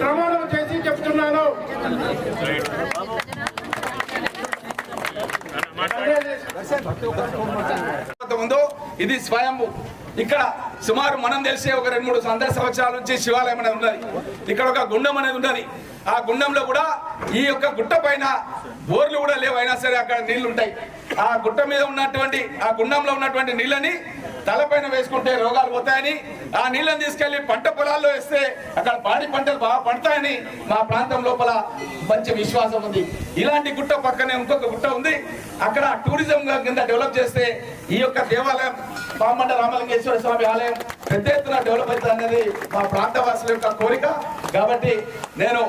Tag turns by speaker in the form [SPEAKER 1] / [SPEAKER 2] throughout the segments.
[SPEAKER 1] ప్రమాణం చేసి చెప్తున్నాను.
[SPEAKER 2] ఇది స్వయంభూ. ఇక్కడ సుమారు మనం తెలిసే ఒక 2-3 సంవత్సరాల నుంచి శివాలయం అనేది ఉన్నది. ఇక్కడ ఒక గుండం అనేది ఉన్నది. ఆ గుండంలో కూడా ఈ యొక్క గుట్ట పైన బోర్లు కూడా లేవు, అయినా సరే అక్కడ నీళ్లు ఉంటాయి. ఆ గుట్ట మీద ఉన్నటువంటి ఆ గుండంలో ఉన్నటువంటి నీళ్ళని తలపైన వేసుకుంటే రోగాలు పోతాయని, ఆ నీళ్ళని తీసుకెళ్లి పంట పొలాల్లో వేస్తే అక్కడ పాడి పంటలు బాగా పండుతాయని మా ప్రాంతం లోపల మంచి విశ్వాసం ఉంది. ఇలాంటి గుట్ట పక్కనే ఇంకొక గుట్ట ఉంది. అక్కడ టూరిజం కింద డెవలప్ చేస్తే ఈ యొక్క దేవాలయం పామండ రామలింగేశ్వర స్వామి ఆలయం పెద్ద ఎత్తున డెవలప్ అవుతుంది అనేది మా ప్రాంతవాసుల యొక్క కోరిక. కాబట్టి నేను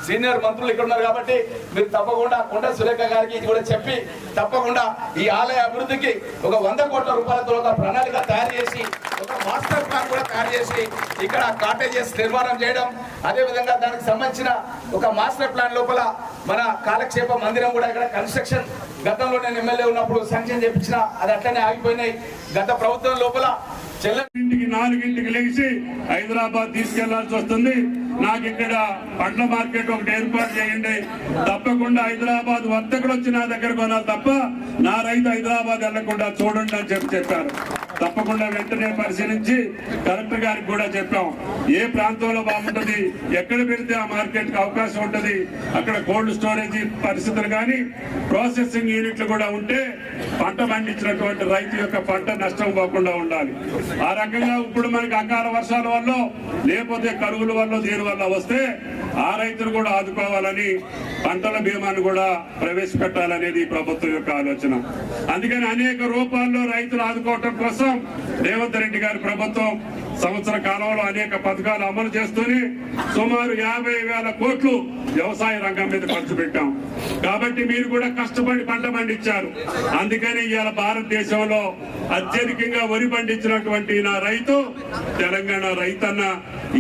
[SPEAKER 2] సీనియర్ మంత్రులు ఇక్కడ ఉన్నారు కాబట్టి మీరు తప్పకుండా కొండ సురేఖ గారికి కూడా చెప్పి తప్పకుండా ఈ ఆలయ అభివృద్ధికి ఒక 100 కోట్ల రూపాయలతో ఒక ప్రణాళిక తయారు చేసి ఒక మాస్టర్ ప్లాన్ కూడా తయారు చేసి ఇక్కడ కాటేజెస్ నిర్మాణం చేయడం, అదేవిధంగా దానికి సంబంధించిన ఒక మాస్టర్ ప్లాన్ లోపల మన కాలక్షేప మందిరం కూడా ఇక్కడ కన్స్ట్రక్షన్ గతంలో నేను ఎమ్మెల్యే ఉన్నప్పుడు శాంక్షన్ చేయించిన అది అట్లనే ఆగిపోయినాయి. గత ప్రభుత్వం లోపల
[SPEAKER 3] 4ంటికి లేచి హైదరాబాద్ తీసుకెళ్లాల్సి వస్తుంది. నాకు ఇక్కడ పండ్ల మార్కెట్ ఒకటి ఏర్పాటు చేయండి, తప్పకుండా హైదరాబాద్ వర్తకుడు వచ్చి నా దగ్గర కొనాలి తప్ప నా రైతు హైదరాబాద్ వెళ్లకుండా చూడండి అని చెప్పారు. తప్పకుండా వెంటనే పరిశీలించి కలెక్టర్ గారికి కూడా చెప్పాం. ఏ ప్రాంతంలో బాగుంటుంది, ఎక్కడ పెడితే ఆ మార్కెట్ కి అవకాశం ఉంటుంది, అక్కడ కోల్డ్ స్టోరేజ్ పరిస్థితులు కానీ ప్రాసెసింగ్ యూనిట్లు కూడా ఉంటే పంట పండించినటువంటి రైతు యొక్క పంట నష్టం పోకుండా ఉండాలి. ఆ రకంగా ఇప్పుడు మనకి అకాల వర్షాల వల్ల లేకపోతే కరువుల వల్ల దీని వల్ల వస్తే ఆ రైతులు కూడా ఆదుకోవాలని పంటల బీమాను కూడా ప్రవేశపెట్టాలనేది ప్రభుత్వం యొక్క ఆలోచన. అందుకని అనేక రూపాల్లో రైతులు ఆదుకోవటం కోసం రేవంత్ రెడ్డి గారి ప్రభుత్వం సంవత్సర కాలంలో అనేక పథకాలు అమలు చేస్తూనే సుమారు 50,000 కోట్లు వ్యవసాయ రంగం మీద ఖర్చు పెట్టాం. కాబట్టి మీరు కూడా కష్టపడి పంట పండించారు. అందుకని ఇవాళ భారతదేశంలో అత్యధికంగా వరి పండించినటువంటి నా రైతు తెలంగాణ రైతన్న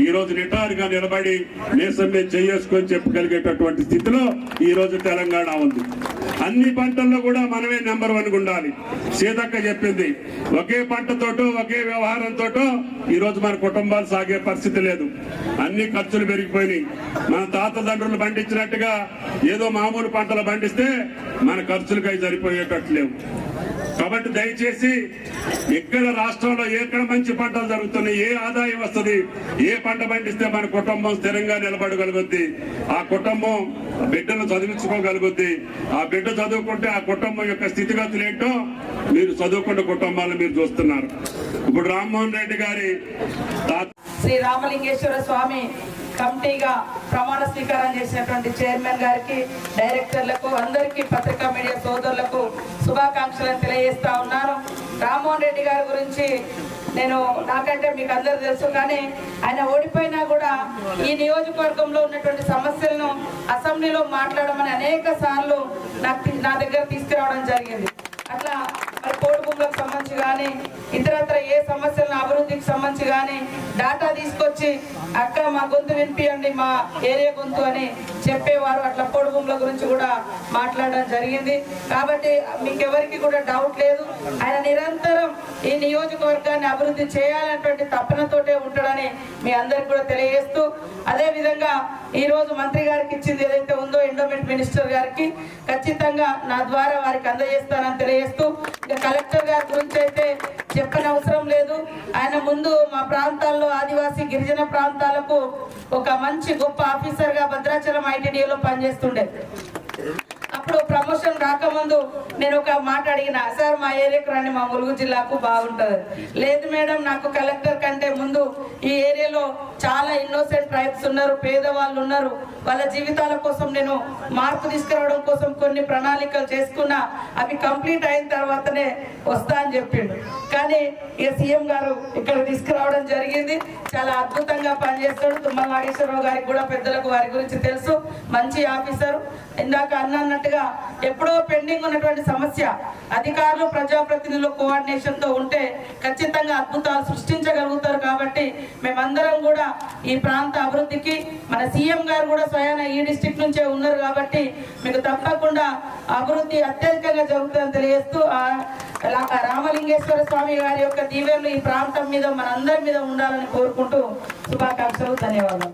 [SPEAKER 3] ఈ రోజు నిటారుగా నిలబడి నేసం మీద చేసుకొని చెప్పగలిగేటటువంటి స్థితిలో ఈ రోజు తెలంగాణ ఉంది. అన్ని పంటల్లో కూడా మనమే నెంబర్ 1 ఉండాలి. సీతక్క చెప్పింది, ఒకే పంటతోటో ఒకే వ్యవహారంతోటో ఈ రోజు మన కుటుంబాలు సాగే పరిస్థితి లేదు. అన్ని ఖర్చులు పెరిగిపోయినాయి. మన తాతదండ్రులు పండించినట్టుగా ఏదో మామూలు పంటలు పండిస్తే మన ఖర్చులకై సరిపోయేటట్లు లేవు. కాబట్టి దయచేసి ఎక్కడ రాష్ట్రంలో ఎక్కడ మంచి పంటలు జరుగుతున్నాయి, ఏ ఆదాయం వస్తుంది, ఏ పంట పండిస్తే మన కుటుంబం స్థిరంగా నిలబడగలుగుద్ది, ఆ కుటుంబం బిడ్డను చదివించుకోగలుగుద్ది, ఆ బిడ్డ చదువుకుంటే ఆ కుటుంబం యొక్క స్థితిగతులు ఏంటో మీరు చదువుకున్న కుటుంబాలను మీరు చూస్తున్నారు. ఇప్పుడు రామ్మోహన్ రెడ్డి గారి
[SPEAKER 4] శ్రీ రామలింగేశ్వర స్వామి కమిటీగా ప్రమాణ స్వీకారం చేసినటువంటి చైర్మన్ గారికి, డైరెక్టర్లకు, అందరికీ పత్రికా మీడియా సోదరులకు శుభాకాంక్షలను తెలియజేస్తా ఉన్నాను. రామ్మోహన్ రెడ్డి గారి గురించి నాకంటే మీకు అందరూ తెలుసు, కానీ ఆయన ఓడిపోయినా కూడా ఈ నియోజకవర్గంలో ఉన్నటువంటి సమస్యలను అసెంబ్లీలో మాట్లాడమని అనేక సార్లు నా దగ్గర తీసుకురావడం జరిగింది. అట్లా మరి కోడి భూములకు సంబంధించి కానీ ఇతరత్ర ఏ సమస్యలను అభివృద్ధికి సంబంధించి కానీ డాటా తీసుకొచ్చి అక్క మా గొంతు వినిపియండి, మా ఏరియా గొంతు అని చెప్పేవారు. అట్లా కోడి భూముల గురించి కూడా మాట్లాడడం జరిగింది. కాబట్టి మీకెవరికి కూడా డౌట్ లేదు, ఆయన నిరంతరం ఈ నియోజకవర్గాన్ని అభివృద్ధి చేయాలనేటువంటి తపనతోటే ఉంటాడని మీ అందరికి కూడా తెలియజేస్తూ, అదే విధంగా ఈ రోజు మంత్రి గారికి ఇచ్చింది ఏదైతే ఉందో ఎండోమెంట్ మినిస్టర్ గారికి ఖచ్చితంగా నా ద్వారా వారికి అందజేస్తానని తెలియజేస్తూ, ఇక కలెక్టర్ గారి గురించి అయితే చెప్పని అవసరం లేదు. ఆయన ముందు మా ప్రాంతాల్లో ఆదివాసీ గిరిజన ప్రాంతాలకు ఒక మంచి గొప్ప ఆఫీసర్ గా భద్రాచలం ఐటీడీఏలో పనిచేస్తుండే. అప్పుడు ప్రమోషన్ రాకముందు నేను ఒక మాట అడిగిన, సార్ మా ఏరియాకు రండి, మా ములుగు జిల్లాకు బాగుంటుంది. లేదు మేడం, నాకు కలెక్టర్ కంటే ముందు ఈ ఏరియాలో చాలా ఇన్నోసెంట్ ట్రైబ్స్ ఉన్నారు, పేదవాళ్ళు ఉన్నారు, వాళ్ళ జీవితాల కోసం నేను మార్పు తీసుకురావడం కోసం కొన్ని ప్రణాళికలు చేసుకున్నా, అవి కంప్లీట్ అయిన తర్వాతనే వస్తా అని చెప్పిండు. కానీ ఇక సీఎం గారు ఇక్కడ తీసుకురావడం జరిగింది. చాలా అద్భుతంగా పనిచేస్తాడు. తుమ్మల నాగేశ్వరరావు గారికి కూడా పెద్దలకు వారి గురించి తెలుసు, మంచి ఆఫీసర్. ఇందాక అన్నట్టుగా గా ఎప్పుడో పెండింగ్ ఉన్నటువంటి సమస్య అధికారులు ప్రజాప్రతినిధులు కోఆర్డినేషన్ తో ఉంటే ఖచ్చితంగా అద్భుతాలు సృష్టించగలుగుతారు. కాబట్టి మేమందరం కూడా ఈ ప్రాంత అభివృద్ధికి మన సీఎం గారు కూడా స్వయాన ఈ డిస్ట్రిక్ట్ నుంచే ఉన్నారు కాబట్టి మీకు తప్పకుండా అభివృద్ధి అత్యధికంగా జరుగుతుందని తెలియజేస్తూ రామలింగేశ్వర స్వామి గారి యొక్క దీవెనలు ఈ ప్రాంతం మీద మనందరి మీద ఉండాలని కోరుకుంటూ శుభాకాంక్షలు, ధన్యవాదాలు.